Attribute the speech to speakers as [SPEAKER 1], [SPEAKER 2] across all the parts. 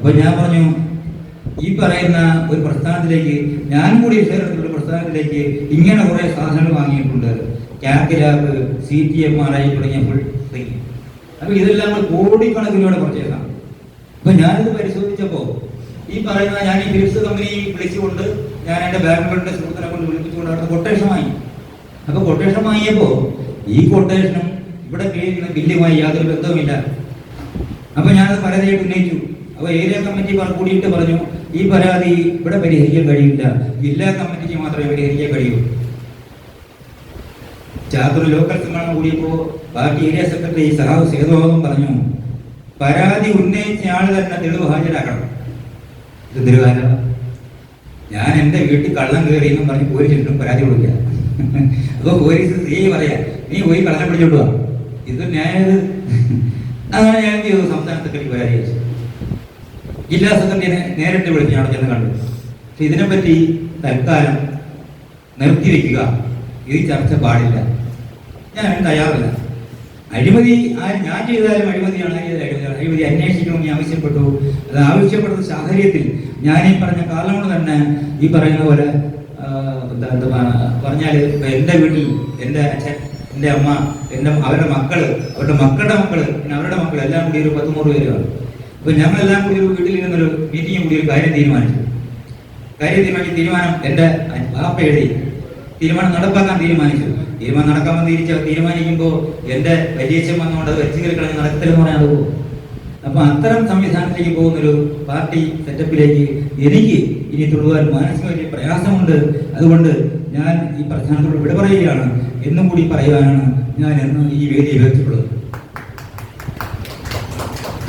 [SPEAKER 1] അപ്പോൾ ഞാൻ പറഞ്ഞു, ഈ പറയുന്ന ഒരു പ്രസ്ഥാനത്തിലേക്ക് ഞാൻ കൂടി ചേർന്നിട്ടുള്ള പ്രസ്ഥാനത്തിലേക്ക് ഇങ്ങനെ കുറേ സാധനങ്ങൾ വാങ്ങിയിട്ടുണ്ട്. ക്യാമ്പ് ലാബ്, CTMRI തുടങ്ങിയ ഫുൾ ഫ്രീ. അപ്പോൾ ഇതെല്ലാം നമ്മൾ കോടിക്കണക്കിനോടെ പർച്ചേസാണ്. അപ്പോൾ ഞാനിത് പരിശോധിച്ചപ്പോൾ ഈ പറയുന്ന ഞാൻ ഈ ഫിലിപ്സ് കമ്പനി വിളിച്ചുകൊണ്ട് ഞാൻ എൻ്റെ ബാംഗ്ലൂരിൻ്റെ സുഹൃത്തിനെ കൊണ്ട് വിളിപ്പിച്ചുകൊണ്ട് അവിടെ കൊട്ടേഷൻ വാങ്ങി. അപ്പോൾ കൊട്ടേഷൻ വാങ്ങിയപ്പോൾ ഈ കൊട്ടേഷനും ഇവിടെ കഴിയുന്ന ബില്ലുമായി യാതൊരു ബന്ധവുമില്ല. അപ്പോൾ ഞാനത് പരാതിയായിട്ട് ഉന്നയിച്ചു. അപ്പോൾ ഏരിയ കമ്മിറ്റി കൂടിയിട്ട് പറഞ്ഞു, ഈ പരാതി ഇവിടെ പരിഹരിക്കാൻ കഴിയില്ല, ജില്ലാ കമ്മിറ്റിക്ക് മാത്രമേ പരിഹരിക്കാൻ കഴിയൂ. ചാത്തൂർ ലോക്കൽ സമ്മേളനം കൂടിയപ്പോൾ ബാക്കി ഏരിയ സെക്രട്ടറി സഹാവ് സേതുവാദം പറഞ്ഞു, പരാതി ഉന്നയിച്ച ആൾ തന്നെ തെളിവ് ഹാജരാക്കണം. ഇത് തിരുവാല ഞാൻ എൻ്റെ വീട്ടിൽ കള്ളം കയറി എന്നും പറഞ്ഞ് പോലീസിട്ടും പരാതി കൊടുക്കുക. അപ്പോൾ പോലീസ് പറയാ, നീ പോയി കള്ളം പിടിച്ചോണ്ട് വാ, ഇത് ന്യായം. അങ്ങനെ ഞാൻ എന്ത് ചെയ്തു, സംസ്ഥാന സെക്രട്ടറി പരാതി അയച്ചു. ജില്ലാ സെക്രട്ടറിയെ നേരിട്ട് വിളിച്ച് അവിടെ ചെന്ന് കണ്ടു. പക്ഷെ ഇതിനെപ്പറ്റി തൽക്കാലം നിർത്തിവെക്കുക, ഇത് ചർച്ച പാടില്ല, ഞാൻ തയ്യാറല്ല. അഴിമതി ഞാൻ ചെയ്താലും അഴിമതിയാണ്, അഴിമതി അന്വേഷിക്കണമെന്ന് ആവശ്യപ്പെട്ടു. അത് ആവശ്യപ്പെടുന്ന സാഹചര്യത്തിൽ ഞാൻ ഈ പറഞ്ഞ കാലങ്ങൾ തന്നെ ഈ പറയുന്ന പോലെ പറഞ്ഞാൽ എൻ്റെ വീട്ടിൽ എൻ്റെ അച്ഛൻ, എൻ്റെ അമ്മ, അവരുടെ മക്കള്, അവരുടെ മക്കളുടെ മക്കള്, പിന്നെ അവരുടെ മക്കൾ എല്ലാം കൂടി ഒരു 100 പേരാണ്. അപ്പോൾ ഞങ്ങളെല്ലാം കൂടി ഒരു വീട്ടിൽ ഇരുന്നൊരു മീറ്റിംഗ് കൂടി ഒരു കാര്യം തീരുമാനിച്ചു. തീരുമാനം എൻ്റെ വാപ്പ എഴുതി തീരുമാനം നടപ്പാക്കാൻ തീരുമാനിച്ചു. തീരുമാനം നടക്കാമെന്ന് തീരുമാനിക്കുമ്പോൾ എൻ്റെ വലിയച്ഛൻ വന്നുകൊണ്ട് അത് വെച്ച് കിടക്കണം നടക്കത്തില്ലെന്ന് പറയാൻ പോകും. അപ്പൊ അത്തരം സംവിധാനത്തിലേക്ക് പോകുന്നൊരു പാർട്ടി സെറ്റപ്പിലേക്ക് എനിക്ക് ഇനി തുടരുവാൻ മാനസികമായി പ്രയാസമുണ്ട്. അതുകൊണ്ട് ഞാൻ ഈ പ്രസ്ഥാനത്തോട് വിട പറയുകയാണ് എന്നും കൂടി പറയുവാനാണ് ഞാൻ എന്ന് ഈ വേദി ഉപയോഗിച്ചിട്ടുള്ളത്.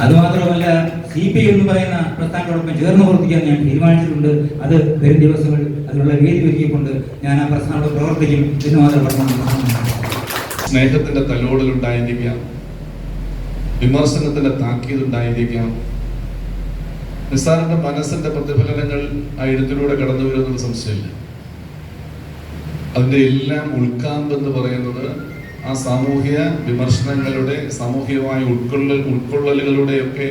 [SPEAKER 1] അതുമാത്രമല്ല, CPI എന്ന് പറയുന്ന പ്രസ്ഥാനത്തോടൊപ്പം ചേർന്ന് പ്രവർത്തിക്കാൻ ഞാൻ തീരുമാനിച്ചിട്ടുണ്ട്. അത് വരും ദിവസങ്ങൾ അതിനുള്ള വേദി ഒരുക്കിക്കൊണ്ട് ഞാൻ ആ പ്രസ്ഥാനത്തോട് പ്രവർത്തിക്കും എന്ന് മാത്രം പറഞ്ഞു.
[SPEAKER 2] സ്നേഹത്തിന്റെ തലോടലുണ്ടായിരിക്കാം, വിമർശനത്തിന്റെ താക്കീതുണ്ടായിരിക്കാം. നിസ്സാറിന്റെ മനസ്സിന്റെ പ്രതിഫലനങ്ങൾ ആ എഴുത്തിലൂടെ കടന്നു വരുന്നത് സംശയമില്ല. അതിന്റെ എല്ലാം ഉൾക്കാമ്പെന്ന് പറയുന്നത് ആ സാമൂഹ്യ വിമർശനങ്ങളുടെ, സാമൂഹികമായ ഉൾക്കൊള്ളലുകളുടെയൊക്കെ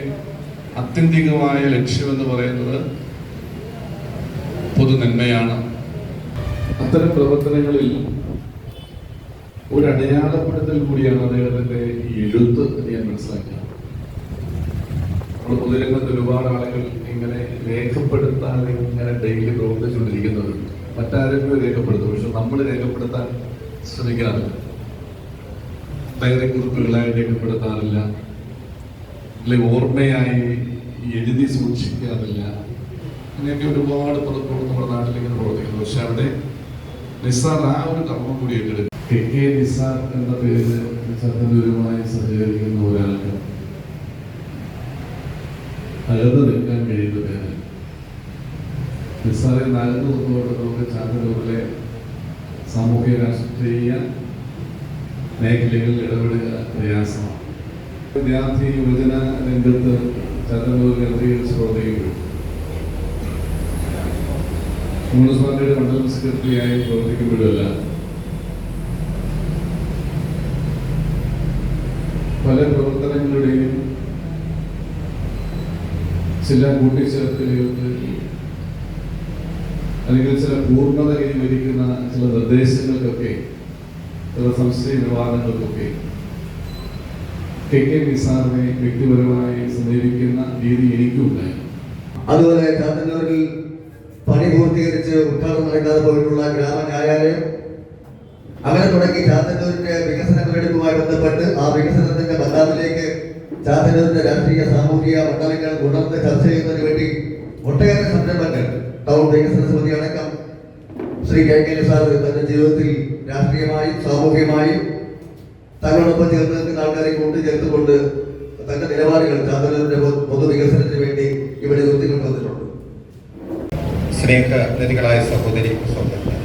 [SPEAKER 2] ആത്യന്തികമായ ലക്ഷ്യമെന്ന് പറയുന്നത് പൊതുനന്മയാണ്. അത്തരം പ്രവർത്തനങ്ങളിൽ ഒരു അടയാളപ്പെടുത്തൽ കൂടിയാണ് അദ്ദേഹത്തിന്റെ ഈ എഴുത്ത് എന്ന് ഞാൻ മനസ്സിലാക്കി. നമ്മുടെ പൊതുരംഗത്ത് ഒരുപാട് ആളുകൾ ഇങ്ങനെ രേഖപ്പെടുത്താതെ ഇങ്ങനെ ഡെയിലി പ്രവർത്തിച്ചുകൊണ്ടിരിക്കുന്നത്, മറ്റാരെങ്കിലും രേഖപ്പെടുത്തും, പക്ഷെ നമ്മൾ രേഖപ്പെടുത്താൻ ശ്രമിക്കാറില്ല. ഡയറി കുറിപ്പുകളായി രേഖപ്പെടുത്താറില്ല, അല്ലെങ്കിൽ ഓർമ്മയായി എഴുതി സൂക്ഷിക്കാറില്ല. അങ്ങനെയൊക്കെ ഒരുപാട് പലപ്പോഴും നമ്മുടെ നാട്ടിലിങ്ങനെ പ്രവർത്തിക്കുന്നു. പക്ഷെ അവിടെ നിസാർ ആ ഒരു കർമ്മം കൂടി ഏറ്റെടുക്കും. KK നിസാർ എന്ന പേര് ചത്തന്നൂരുമായി സഹകരിക്കുന്ന ഒരാൾക്ക് അകന്ന് നിൽക്കാൻ കഴിയുന്ന പേര്. നിസാറെ നകന്നു നിന്നുകൊണ്ട് നമുക്ക് ചാത്തന്നൂരിലെ സാമൂഹ്യ രാഷ്ട്രീയ മേഖലകളിൽ ഇടപെടുക പ്രയാസമാണ്. വിദ്യാർത്ഥി യുവജന രംഗത്ത് ചാത്തന്നൂർ കേന്ദ്രീകരിച്ച് പ്രവർത്തിക്കുമ്പോൾ കമ്മ്യൂണിസ്റ്റ് പാർട്ടിയുടെ മണ്ഡലം സെക്രട്ടറിയായി പ്രവർത്തിക്കുമ്പോഴല്ല പല പ്രവർത്തനങ്ങളുടെയും ചില കൂട്ടിച്ചേർക്കലുകൾക്ക് അല്ലെങ്കിൽ ചില പൂർണ്ണത കൈവരിക്കുന്ന ചില നിർദ്ദേശങ്ങൾക്കൊക്കെ, ചില സംശയ നിവാരണങ്ങൾക്കൊക്കെ KK നിസാറിനെ വ്യക്തിപരമായി സമീപിക്കുന്ന രീതി എനിക്കുണ്ടായി.
[SPEAKER 3] അതുപോലെ ചാത്തന്നൂരിൽ പണി പൂർത്തീകരിച്ച് ഉദ്ഘാടനം നടക്കാതെ പോയിട്ടുള്ള ഗ്രാമകാര്യാലയം അങ്ങനെ തുടങ്ങി ചാത്തന്നൂരിന്റെ വികസന മുന്നെടുപ്പുമായി ബന്ധപ്പെട്ട് ആ വികസനത്തിന്റെ ബന്ധാവിലേക്ക് ചാത്തന്നൂരിന്റെ രാഷ്ട്രീയ സാമൂഹിക മണ്ഡലങ്ങൾ ഉണർന്ന് ചർച്ച ചെയ്യുന്നതിന് വേണ്ടി ഒട്ടേറെ സംരംഭങ്ങൾ ടൗൺ വികസന സമിതി അടക്കം ശ്രീ KK നിസാർ തന്റെ ജീവിതത്തിൽ രാഷ്ട്രീയമായും സാമൂഹികമായും തങ്ങളോടൊപ്പം ചേർന്ന് നിൽക്കുന്ന ആൾക്കാരെ കൂട്ടിച്ചേർത്തുകൊണ്ട് തന്റെ നിലപാടുകൾ ചാത്തന്നൂരിന്റെ പൊതുവികസനത്തിന് വേണ്ടി ഇവിടെ ഉയർത്തിക്കൊണ്ട് വന്നിട്ടുണ്ട്.
[SPEAKER 4] സ്നേഹനിധികളായ സഹോദരി സഹോദരന്മാർ,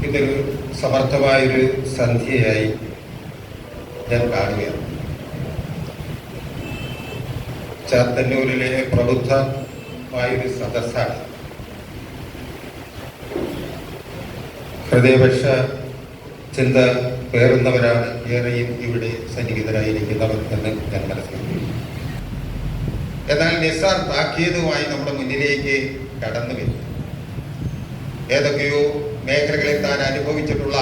[SPEAKER 4] ഇതൊരു സമർത്ഥമായൊരു സന്ധ്യയായി ഞാൻ കാണുകയാണ്. ചാത്തന്നൂരിലെ പ്രബുദ്ധമായൊരു സദസ്സാണ്. ഹൃദയപക്ഷ ചിന്ത പേറുന്നവരാണ് ഏറെയും ഇവിടെ സന്നിഹിതരായിരിക്കുന്നവർ എന്ന് ഞാൻ മനസ്സിലാക്കി. എന്നാൽ നിസാർ താക്കീതുമായി നമ്മുടെ മുന്നിലേക്ക് കടന്നു വരും. ഏതൊക്കെയോ മേഖലകളിൽ താൻ അനുഭവിച്ചിട്ടുള്ള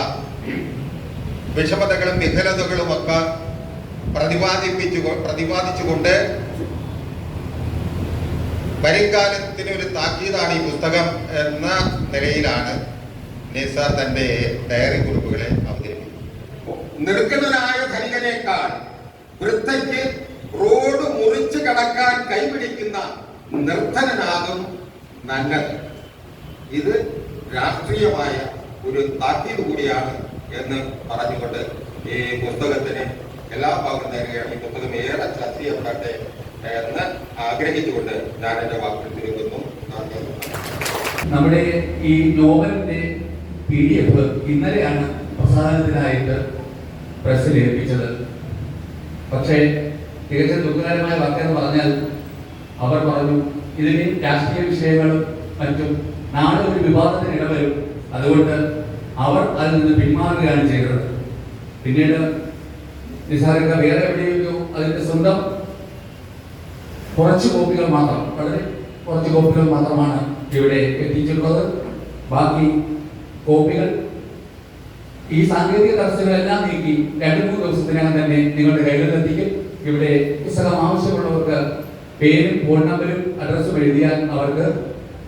[SPEAKER 4] വിഷമതകളും വിഫലതകളും ഒക്കെ പ്രതിപാദിച്ചുകൊണ്ട് വരുംകാലത്തിന് ഒരു താക്കീതാണ് ഈ പുസ്തകം എന്ന നിലയിലാണ് നിസാർ തന്റെ ഡയറി കുറിപ്പുകളെ അവതരിപ്പിക്കുന്നത്. നിർഗതനായ ധനികനേക്കാൾ വൃദ്ധയ്ക്ക് റോഡ് മുറിച്ച് കടക്കാൻ കൈപിടിക്കുന്ന നിർധനനാകും നല്ലത്. ഇത് രാഷ്ട്രീയമായ ഒരു താക്കീത് കൂടിയാണ് എന്ന് പറഞ്ഞുകൊണ്ട് ഈ പുസ്തകത്തിന് എല്ലാ ഭാഗവും നേരുകയാണ്. ഈ പുസ്തകം ഏറെ ചർച്ച ചെയ്യപ്പെടട്ടെ എന്ന് ആഗ്രഹിച്ചുകൊണ്ട് ഞാൻ എന്റെ വാക്കുകൾ ചുരുക്കുന്നു.
[SPEAKER 2] നമ്മുടെ ഈ നോവലിന്റെ PDF ഇന്നലെയാണ് പ്രസാദനത്തിനായിട്ട് പ്രസ്സിൽ ഏൽപ്പിച്ചത്. പക്ഷേ തികച്ചും ദുഃഖകരമായ വാക്കെന്ന് പറഞ്ഞാൽ അവർ പറഞ്ഞു ഇതിന് രാഷ്ട്രീയ വിഷയങ്ങളും മറ്റും നാളെ ഒരു വിവാദത്തിന് ഇടവരും, അതുകൊണ്ട് അവർ അതിൽ നിന്ന് പിന്മാറുകയാണ് ചെയ്തത്. പിന്നീട് നിസാറിക്ക വേറെ എവിടെയോ അതിന്റെ സ്വന്തം കുറച്ച് കോപ്പികൾ മാത്രം, വളരെ കുറച്ച് കോപ്പികൾ മാത്രമാണ് ഇവിടെ എത്തിച്ചിട്ടുള്ളത്. ബാക്കി കോപ്പികൾ ഈ സാങ്കേതിക തടസ്സങ്ങളെല്ലാം നീക്കി 2-3 ദിവസത്തിനകം തന്നെ നിങ്ങളുടെ കൈകളിലെത്തിക്കും. ഇവിടെ പുസ്തകം ആവശ്യമുള്ളവർക്ക് പേരും ഫോൺ നമ്പരും അഡ്രസ്സും എഴുതിയാൽ അവർക്ക്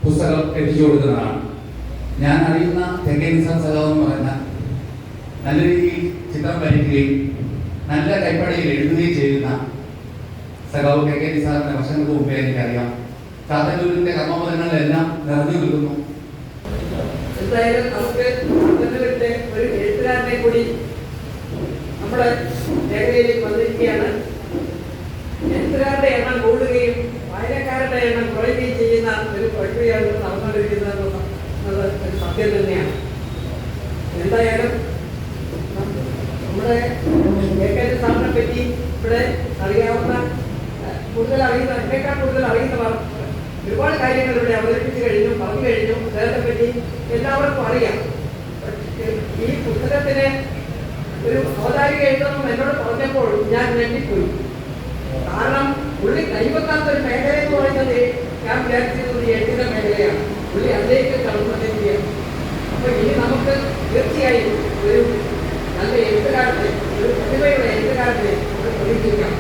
[SPEAKER 2] പുസ്തകം എത്തിച്ചു കൊടുക്കുന്നതാണ്. ഞാൻ അറിയുന്ന തെക്കേ നിസാർ സഖാവ് എന്ന് പറയുന്ന നല്ല രീതിയിൽ ചിത്രം വരയ്ക്കുകയും നല്ല കൈപ്പടയിൽ എഴുതുകയും ചെയ്യുന്ന സഖാവ് തെക്കേ നിസാറിന്റെ വർഷങ്ങൾക്ക് മുമ്പേ എനിക്കറിയാം. ചാത്തന്നൂരിന്റെ കർമ്മപദങ്ങളിലെല്ലാം നിറഞ്ഞു നിൽക്കുന്നു.
[SPEAKER 5] എന്തായാലും നമുക്ക് ചാത്തന്നൂരിന്റെ ഒരു എഴുത്തുകാരനെ കൂടി നമ്മുടെ മേഖലയിലേക്ക് വന്നിരിക്കുകയാണ്. എഴുത്തുകാരുടെ എണ്ണം കൂടുകയും വായനക്കാരുടെ എണ്ണം കുറയുകയും ചെയ്യുന്ന ഒരു പ്രക്രിയയാണ് നടന്നുകൊണ്ടിരിക്കുന്നത് എന്നത് ഒരു സത്യം തന്നെയാണ്. എന്തായാലും നമ്മുടെ ഏകദേശ സാറിനെ പറ്റി ഇവിടെ അറിയാവുന്ന എന്നേക്കാൾ കൂടുതൽ അറിയുന്നവർ ഒരുപാട് കാര്യങ്ങൾ ഇവിടെ അവതരിപ്പിച്ചു കഴിഞ്ഞു, പറഞ്ഞു കഴിഞ്ഞു. അദ്ദേഹത്തെ പറ്റി എല്ലാവർക്കും അറിയാം. ഈ പുസ്തകത്തിന് ഒരു അവതാരിക എഴുതണം എന്നോട് പറഞ്ഞപ്പോൾ ഞാൻ ഞെട്ടിപ്പോയി. കാരണം പുള്ളി കൈവെക്കാത്ത ഒരു മേഖല എന്ന് പറയുന്നത് ഞാൻ വിചാരിച്ചിരുന്നത് എഴുത്തിന്റെ മേഖലയാണ്. പുള്ളി അതിലേക്ക് കടന്നുകൊണ്ടിരിക്കുകയാണ്. അപ്പൊ ഇനി നമുക്ക് തീർച്ചയായും ഒരു നല്ല എഴുത്തുകാരനെ, ഒരു പ്രതിഭയുടെ എഴുത്തുകാരനെ നമുക്ക് പ്രതീക്ഷിക്കാം.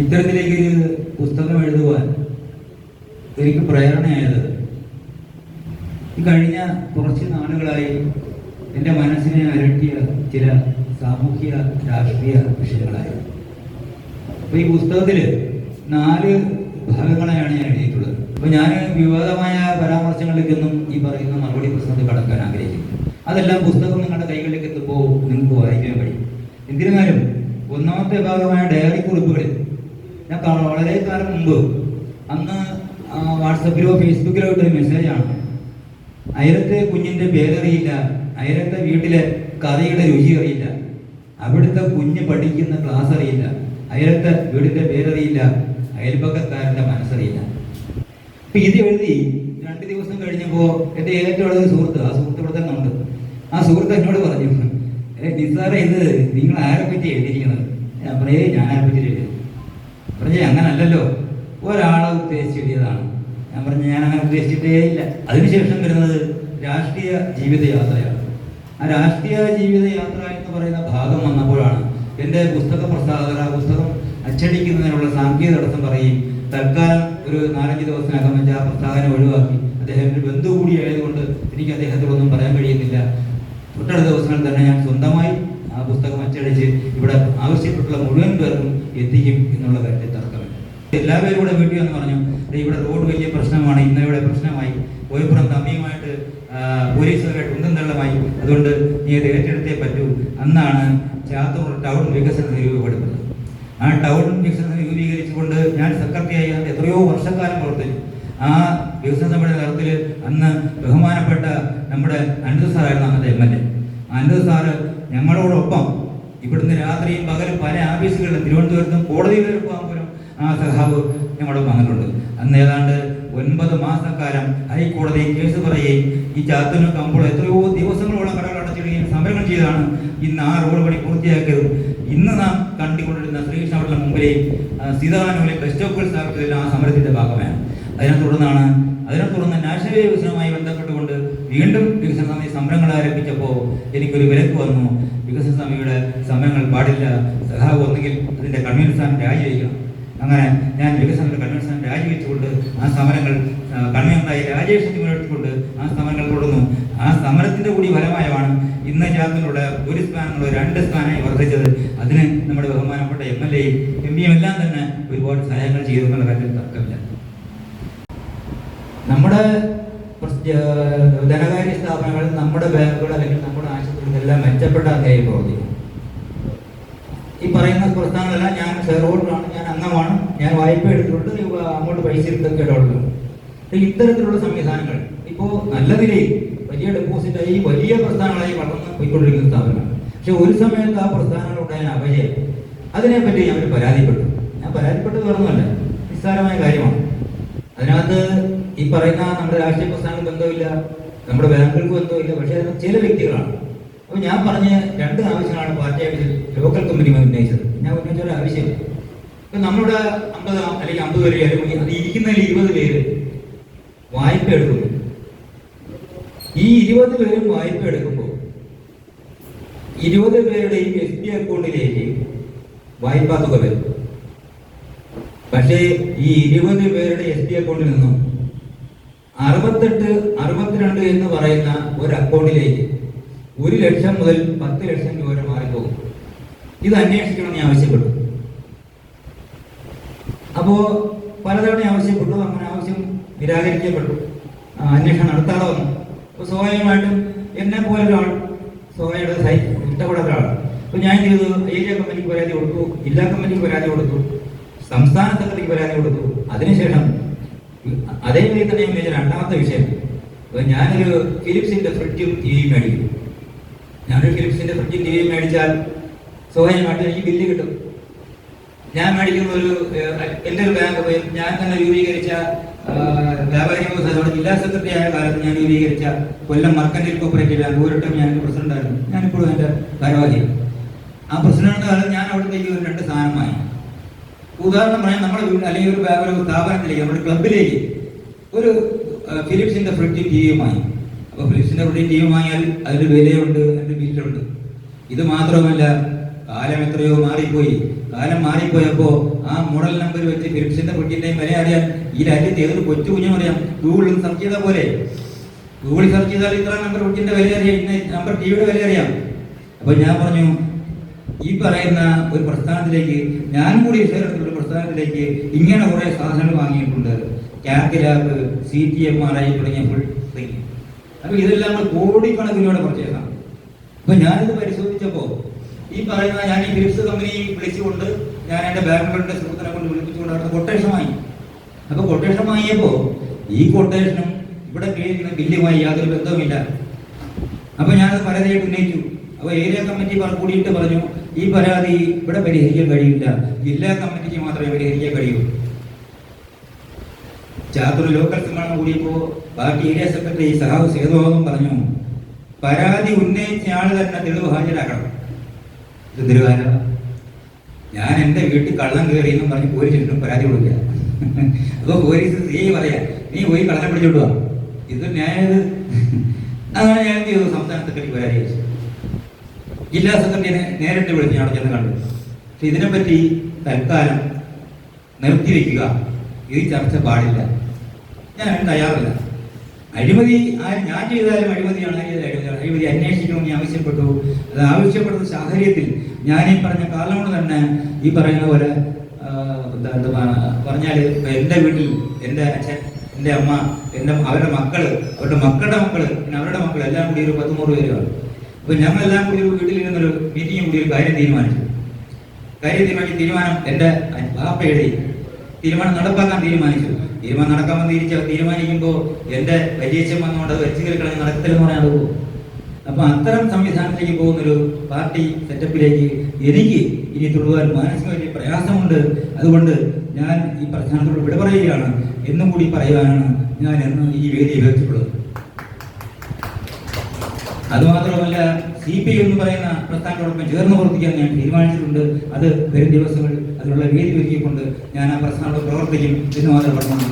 [SPEAKER 1] ഇത്തരത്തിലേക്കൊരു പുസ്തകം എഴുതുവാൻ എനിക്ക് പ്രേരണയായത് ഈ കഴിഞ്ഞ കുറച്ച് നാളുകളായി എൻ്റെ മനസ്സിനെ അലട്ടിയ ചില സാമൂഹ്യ രാഷ്ട്രീയ വിഷയങ്ങളായിരുന്നു. അപ്പോൾ ഈ പുസ്തകത്തിൽ 4 ഭാഗങ്ങളെയാണ് ഞാൻ എഴുതിയിട്ടുള്ളത്. അപ്പോൾ ഞാൻ വിവാദമായ പരാമർശങ്ങളിലേക്കൊന്നും ഈ പറയുന്ന മറുപടി പ്രശ്നത്തിൽ കടക്കാൻ ആഗ്രഹിക്കുന്നു. അതെല്ലാം പുസ്തകം നിങ്ങളുടെ കൈകളിലേക്ക് എത്തുമ്പോൾ നിങ്ങൾക്ക് വായിക്കാൻ കഴിയും. എന്നിരുന്നാലും ഒന്നാമത്തെ ഭാഗമായ ഡയറി കുറിപ്പുകളിൽ ഞാൻ വളരെ കാലം മുമ്പ് അന്ന് വാട്സപ്പിലോ ഫേസ്ബുക്കിലോ ഇട്ടൊരു മെസ്സേജാണ്. അയലത്തെ കുഞ്ഞിൻ്റെ പേരറിയില്ല, അയലത്തെ വീട്ടിലെ കറിയുടെ രുചി അറിയില്ല, അവിടുത്തെ കുഞ്ഞ് പഠിക്കുന്ന ക്ലാസ് അറിയില്ല, അയലത്തെ വീടിൻ്റെ പേരറിയില്ല, അയൽപക്കക്കാരൻ്റെ മനസ്സറിയില്ല. അപ്പം ഇത് എഴുതി 2 ദിവസം കഴിഞ്ഞപ്പോൾ എൻ്റെ ഏറ്റവും അടുത്ത സുഹൃത്ത്, ആ സുഹൃത്ത് ഇവിടെ തന്നെ ഉണ്ട്, ആ സുഹൃത്ത് എന്നോട് പറഞ്ഞു, നിസാറേ ഇത് നിങ്ങൾ ആരെ പറ്റി എഴുതിയിരിക്കുന്നത്? ഞാൻ പറയേ ഞാൻ ആരെ പറ്റി എഴുതി പറഞ്ഞേ അങ്ങനല്ലല്ലോ, ഒരാളെ ഉദ്ദേശിച്ച് എഴുതിയതാണ്. ഞാൻ പറഞ്ഞു ഞാൻ അങ്ങനെ ഉദ്ദേശിച്ചിട്ടേ ഇല്ല. അതിനുശേഷം വരുന്നത് രാഷ്ട്രീയ ജീവിതയാത്രയാണ്. ആ രാഷ്ട്രീയ ജീവിതയാത്ര എന്ന് പറയുന്ന ഭാഗം വന്നപ്പോഴാണ് എൻ്റെ പുസ്തക പ്രസാധകർ ആ പുസ്തകം അച്ചടിക്കുന്നതിനുള്ള സാങ്കേതിക തടസ്സം പറയും. തൽക്കാലം ഒരു 4-5 ദിവസത്തിനകം വെച്ച് ആ പ്രസ്താവന ഒഴിവാക്കി. അദ്ദേഹം ഒരു ബന്ധു കൂടിയായതുകൊണ്ട് എനിക്ക് അദ്ദേഹത്തോടൊന്നും പറയാൻ കഴിയുന്നില്ല. തൊട്ടടുത്ത ദിവസങ്ങളിൽ തന്നെ ഞാൻ സ്വന്തമായി ആ പുസ്തകം അച്ചടിച്ച് ഇവിടെ ആവശ്യപ്പെട്ടുള്ള മുഴുവൻ പേർക്കും എത്തിക്കും എന്നുള്ള കാര്യത്തിൽ തർക്കമില്ല. എല്ലാവരും കൂടെ വീട്ടിൽ എന്ന് പറഞ്ഞു, ഇവിടെ റോഡ് വലിയ പ്രശ്നമാണ്, ഇന്നിവിടെ പ്രശ്നമായി, കോഴിപ്പുറം തമ്മിയുമായിട്ട് പോലീസുകാരായിട്ട് ഉന്തും തള്ളമായി, അതുകൊണ്ട് നീ ഇത് ഏറ്റെടുത്തേ പറ്റൂ. അന്നാണ് ചാത്തൂർ ടൗൺ വികസനം രൂപപ്പെടുന്നത്. ആ ടൗൺ വികസനം രൂപീകരിച്ചുകൊണ്ട് ഞാൻ സെക്രട്ടറിയായി എത്രയോ വർഷക്കാലം പ്രവർത്തിച്ചു. ആ വികസന സഭയുടെ നേതൃത്വത്തിൽ അന്ന് ബഹുമാനപ്പെട്ട നമ്മുടെ അനിരുദ്ധ സാറായിരുന്നു അന്നത്തെ MLA. അനിരുദ്ധ സാറ് ഞങ്ങളോടൊപ്പം ഇവിടുന്ന് രാത്രിയും പകലും പല ആഫീസുകളിലും തിരുവനന്തപുരത്തും കോടതിയിൽ പോകാൻ പോലും ആ സഹാവ് ഞങ്ങളോട് വന്നിട്ടുണ്ട്. അന്ന് ഏതാണ്ട് 9 മാസക്കാലം ഹൈക്കോടതി കേസ് പറയുകയും ഈ ചാത്തൂർ കമ്പോൾ എത്രയോ ദിവസങ്ങളോളം കടകൾ അടച്ചിടുകയും സമരങ്ങൾ ചെയ്താണ് ഇന്ന് ആ റോഡ് പണി പൂർത്തിയാക്കിയതും ഇന്ന് നാം കണ്ടുകൊണ്ടിരുന്ന ശ്രീകൃഷ്ണപട്ടണം മുമ്പിലെയും സീതാരാമൂലെ ബസ് സ്റ്റോപ്പുകൾ സ്ഥാപിച്ചതെല്ലാം ആ സമരത്തിന്റെ ഭാഗമാണ്. അതിനെ തുടർന്ന് നാഷണൽ വികസനവുമായി ബന്ധപ്പെട്ടുകൊണ്ട് വീണ്ടും വികസന സമിതി സമരങ്ങൾ ആരംഭിച്ചപ്പോൾ എനിക്കൊരു വിലക്ക് വന്നു. വികസന സമിതിയുടെ സമരങ്ങൾ പാടില്ല, സഹാവ് ഒന്നുകിൽ അതിന്റെ കൺവീനർ സ്ഥാനം രാജിവെക്കണം. അങ്ങനെ ഞാൻ വികസനത്തിന്റെ കൺവീനർ സ്ഥാനം രാജിവെച്ചുകൊണ്ട് ആ സമരങ്ങൾ കൺവീനറായി രാജേഷ് മുന്നെടുത്തുകൊണ്ട് ആ സമരങ്ങൾ തുടർന്നു. ആ സമരത്തിന്റെ കൂടി ഫലമായാണ് ഇന്ന് ചാത്തൂരിലൂടെ 1 സ്ഥാനങ്ങൾ 2 സ്ഥാനമായി വർദ്ധിച്ചത്. അതിന് നമ്മുടെ ബഹുമാനപ്പെട്ട MLAയും MPയും എല്ലാം തന്നെ ഒരുപാട് സഹായങ്ങൾ ചെയ്തു എന്നുള്ള കാര്യത്തിൽ തർക്കമില്ല. നമ്മുടെ ധനകാര്യ സ്ഥാപനങ്ങൾ, നമ്മുടെ ബാങ്കുകൾ അല്ലെങ്കിൽ നമ്മുടെ ആശുപത്രികളെല്ലാം മെച്ചപ്പെട്ട അധ്യായം പ്രവർത്തിക്കും. ഈ പറയുന്ന പ്രസ്ഥാനങ്ങളെല്ലാം ഞാൻ ഷെയർ ഹോൾഡറാണ്, ഞാൻ അംഗമാണ്, ഞാൻ വായ്പ എടുത്തിട്ടുണ്ട്, അങ്ങോട്ട് പൈസ എടുത്തൊക്കെ ഇടപെടുന്നു. ഇത്തരത്തിലുള്ള സംവിധാനങ്ങൾ ഇപ്പോൾ നല്ല നിലയിൽ വലിയ ഡെപ്പോസിറ്റായി വലിയ പ്രസ്ഥാനങ്ങളായി വളർന്ന് പോയിക്കൊണ്ടിരിക്കുന്ന സ്ഥാപനമാണ്. പക്ഷെ ഒരു സമയത്ത് ആ പ്രസ്ഥാനങ്ങളുണ്ടായ അപജയം, അതിനെപ്പറ്റി ഞാൻ പരാതിപ്പെട്ടു. ഞാൻ പരാതിപ്പെട്ടത് വേറൊന്നുമല്ല, നിസ്സാരമായ കാര്യമാണ്. അതിനകത്ത് ഈ പറയുന്ന നമ്മുടെ രാഷ്ട്രീയ പ്രസ്ഥാനങ്ങൾക്ക് ബന്ധമില്ല, നമ്മുടെ ബാങ്കുകൾക്ക് ബന്ധമില്ല, പക്ഷേ അത് ചില വ്യക്തികളാണ്. അപ്പോൾ ഞാൻ പറഞ്ഞ 2 ആവശ്യങ്ങളാണ് പാർട്ടി ആവശ്യം ലോക്കൽ കമ്മിറ്റി ഉന്നയിച്ചത്. ഞാൻ ഉന്നയിച്ച ഒരു ആവശ്യം, ഇപ്പം നമ്മുടെ 50 അല്ലെങ്കിൽ 50 പേര് അല്ലെങ്കിൽ അത് ഇരിക്കുന്നതിൽ 20 പേര് വായ്പ എടുക്കുന്നു. ഈ 20 പേരും വായ്പ എടുക്കുമ്പോൾ 20 പേരുടെയും SB അക്കൗണ്ടിലേക്ക് വായ്പാ തുക വരും. പക്ഷേ ഈ 20 പേരുടെ SB അക്കൗണ്ടിൽ നിന്നും 68, 62 എന്ന് പറയുന്ന ഒരു അക്കൗണ്ടിലേക്ക് 1 ലക്ഷം മുതൽ 10 ലക്ഷം രൂപ വരെ മാറിപ്പോകും. ഇത് അന്വേഷിക്കണം ഞാൻ ആവശ്യപ്പെട്ടു. അപ്പോ പലതവണ ആവശ്യപ്പെട്ടു, അങ്ങനെ ആവശ്യം നിരാകരിക്കപ്പെട്ടു. അന്വേഷണം നടത്താതെ വന്നു. അപ്പൊ സ്വാഭാവികമായിട്ടും എന്നെ പോലെ ഒരാൾ സ്വാഭാവിക ഇഷ്ടപ്പെടാത്ത ഒരാളാണ്. അപ്പൊ ഞാൻ ചെയ്തു, ഏരിയ കമ്മിറ്റിക്ക് പരാതി കൊടുത്തു, ജില്ലാ കമ്മിറ്റിക്ക് പരാതി കൊടുത്തു, സംസ്ഥാന സെക്രട്ടറിക്ക് പരാതി കൊടുത്തു. അതിനുശേഷം അതേ രീതിയിൽ തന്നെ ഞാൻ വിളിച്ച 2ാമത്തെ വിഷയം, ഞാനൊരു ഫിലിപ്സിന്റെ ഫ്രിഡ്ജും ടിവിയും മേടിക്കും. ഞാനൊരു ഫിലിപ്സിന്റെ ഫ്രിഡ്ജും ടിവിയും മേടിച്ചാൽ സ്വാഭാവികമായിട്ട് എനിക്ക് ബില്ല് കിട്ടും. ഞാൻ മേടിക്കുന്ന എൻ്റെ ഒരു ബാങ്ക്, ഞാൻ തന്നെ രൂപീകരിച്ച വ്യാപാരി വ്യവസായത്തോടെ ജില്ലാ സെക്രട്ടറി ആയ കാലത്ത് ഞാൻ രൂപീകരിച്ച കൊല്ലം മർക്കന്റൈൽ കോപ്പറേറ്റീവ് ബാങ്ക് ഒരിട്ടം ഞാൻ പ്രസിഡന്റ് ആയിരുന്നു. ഞാനിപ്പോഴും എൻ്റെ ഭാരവാഹിയാണ്. ആ പ്രസിഡന്റ് കാലത്ത് ഞാൻ അവിടത്തേക്ക് ഒരു 2 സ്ഥാനമായി. ഉദാഹരണം പറയാൻ, നമ്മുടെ വീട് അല്ലെങ്കിൽ ഒരു സ്ഥാപനത്തിലേക്ക്, നമ്മുടെ ക്ലബിലേക്ക് ഒരു ഫിലിപ്സിന്റെ ഫ്രിഡ്ജും ടിവിയുമായി. അപ്പോൾ ഫിലിപ്സിന്റെ ഫ്രിഡ്ജും ടിവിയും വാങ്ങിയാൽ അതിന് വിലയുണ്ട്, അതിന് ബില്ലുണ്ട്. ഇത് മാത്രമല്ല, കാലം എത്രയോ മാറിപ്പോയി. കാലം മാറിപ്പോയപ്പോൾ ആ മോഡൽ നമ്പർ വെച്ച് ഫിലിപ്സിന്റെ ഫ്രിഡ്ജിന്റെയും വില അറിയാൻ ഈ രാജ്യത്ത് ഏതൊരു കൊച്ചു കുഞ്ഞും അറിയാം. ഗൂഗിളിൽ സെർച്ച് ചെയ്ത പോലെ, ഗൂഗിളിൽ സെർച്ച് ചെയ്താൽ ഇത്ര നമ്പർ ഫ്രിഡ്ജിന്റെ വില അറിയാം, ഇന്ന നമ്പർ ടിവിയുടെ വില അറിയാം. അപ്പൊ ഞാൻ പറഞ്ഞു, ഈ പറയുന്ന ഒരു പ്രസ്ഥാനത്തിലേക്ക്, ഞാൻ കൂടി ഒരു പ്രസ്ഥാനത്തിലേക്ക് ഇങ്ങനെ കുറെ സാധനങ്ങൾ വാങ്ങിയിട്ടുണ്ട്. കാൽക്കുലാബ്, CTMRI തുടങ്ങിയ ഫുൾ തിങ്. അപ്പൊ ഇതെല്ലാം നമ്മൾ കോടിക്കണക്കിനോടെ പർച്ചേസാണ്. അപ്പൊ ഞാനിത് പരിശോധിച്ചപ്പോ ഈ പറയുന്ന, ഞാൻ ഈ ഫിലിപ്സ് കമ്പനി വിളിച്ചുകൊണ്ട് ഞാൻ എൻ്റെ ബാങ്കുകളുടെ സുഹൃത്തിനെ കൊണ്ട് വിളിപ്പിച്ചുകൊണ്ട് അവിടുത്തെ കൊട്ടേഷൻ വാങ്ങി. അപ്പൊ കൊട്ടേഷൻ വാങ്ങിയപ്പോ ഈ കൊട്ടേഷനും ഇവിടെ കഴിയുന്ന ബില്ലുമായി യാതൊരു ബന്ധവുമില്ല. അപ്പൊ ഞാനത് പരാതിയായിട്ട് ഉന്നയിച്ചു. അപ്പൊ ഏരിയ കമ്മിറ്റി കൂടിയിട്ട് പറഞ്ഞു, ഈ പരാതി ഇവിടെ പരിഹരിക്കാൻ കഴിയില്ല, ജില്ലാ കമ്മിറ്റിക്ക് മാത്രമേ പരിഹരിക്കാൻ കഴിയൂ. ചാത്തൂർ ലോക്കൽ സമ്മേളനം കൂടിയപ്പോൾ പാർട്ടി ഏരിയ സെക്രട്ടറി സഹാവ് സേതുബാബു പറഞ്ഞു, പരാതി ഉന്നയിച്ച ആൾ തന്നെ തെളിവ് ഹാജരാക്കണം. ഇത് തിരുവാല, ഞാൻ എൻ്റെ വീട്ടിൽ കള്ളം കയറി എന്നും പറഞ്ഞ് പോലീസിട്ടും പരാതി കൊടുക്കുക. അപ്പോൾ പോലീസ് പറയാ, നീ പോയി കള്ളനെ പിടിച്ചോട്ട് വാ. ഇത് ന്യായത്. അങ്ങനെ ഞാൻ എന്ത് ചെയ്തു, സംസ്ഥാന സെക്രട്ടറി പരാതി വെച്ചു. ജില്ലാ സെക്രട്ടറിയെ നേരിട്ട് വിളിച്ച് ഞാൻ അവിടെ ചെന്ന് കണ്ടു. പക്ഷെ ഇതിനെപ്പറ്റി തൽക്കാലം നിർത്തിവെക്കുക, ഇത് ചർച്ച പാടില്ല, ഞാൻ തയ്യാറില്ല. അഴിമതി ഞാൻ ചെയ്താലും അഴിമതിയാണ്, അഴിമതി അന്വേഷിക്കണമെന്ന് ആവശ്യപ്പെട്ടു. അത് ആവശ്യപ്പെടുന്ന സാഹചര്യത്തിൽ ഞാൻ ഈ പറഞ്ഞ കാലം കൊണ്ട് തന്നെ ഈ പറയുന്ന പോലെ പറഞ്ഞാൽ എൻ്റെ വീട്ടിൽ എൻ്റെ അച്ഛൻ, എൻ്റെ അമ്മ, അവരുടെ മക്കള്, അവരുടെ മക്കളുടെ മക്കള്, പിന്നെ അവരുടെ മക്കൾ എല്ലാം കൂടി ഒരു 100-100 പേരുമാണ്. അപ്പൊ ഞങ്ങളെല്ലാം കൂടി ഒരു വീട്ടിലിരുന്നൊരു മീറ്റിംഗ് കൂടി ഒരു കാര്യം തീരുമാനിച്ചു. തീരുമാനം എൻ്റെ ബാപ്പയുടെ തീരുമാനം നടപ്പാക്കാൻ തീരുമാനിച്ചു. തീരുമാനം നടക്കാമെന്ന് തീരുമാനിക്കുമ്പോൾ എൻ്റെ വലിയച്ഛൻ വന്നുകൊണ്ട് അത് വെച്ച് കേൾക്കണം, നടക്കത്തില്ലെന്ന് പറയാൻ പോകും. അപ്പൊ അത്തരം സംവിധാനത്തിലേക്ക് പോകുന്നൊരു പാർട്ടി സെറ്റപ്പിലേക്ക് എനിക്ക് ഇനി തുടരുവാൻ മാനസികമായി പ്രയാസമുണ്ട്. അതുകൊണ്ട് ഞാൻ ഈ പ്രസ്ഥാനത്തോട് വിട പറയുകയാണ് എന്നും കൂടി പറയുവാനാണ് ഞാൻ എന്ന് ഈ വേദി ഉപയോഗിച്ചിട്ടുള്ളത്. അതുമാത്രമല്ല, CPI എന്ന് പറയുന്ന പ്രസ്ഥാനത്തോടൊപ്പം ചേർന്ന് പ്രവർത്തിക്കാൻ ഞാൻ തീരുമാനിച്ചിട്ടുണ്ട്. അത് വരും ദിവസങ്ങൾ അതിനുള്ള വേദി ഒരുക്കിക്കൊണ്ട് ഞാൻ ആ പ്രസ്ഥാനത്തോട് പ്രവർത്തിക്കും എന്ന് മാത്രം പറഞ്ഞു.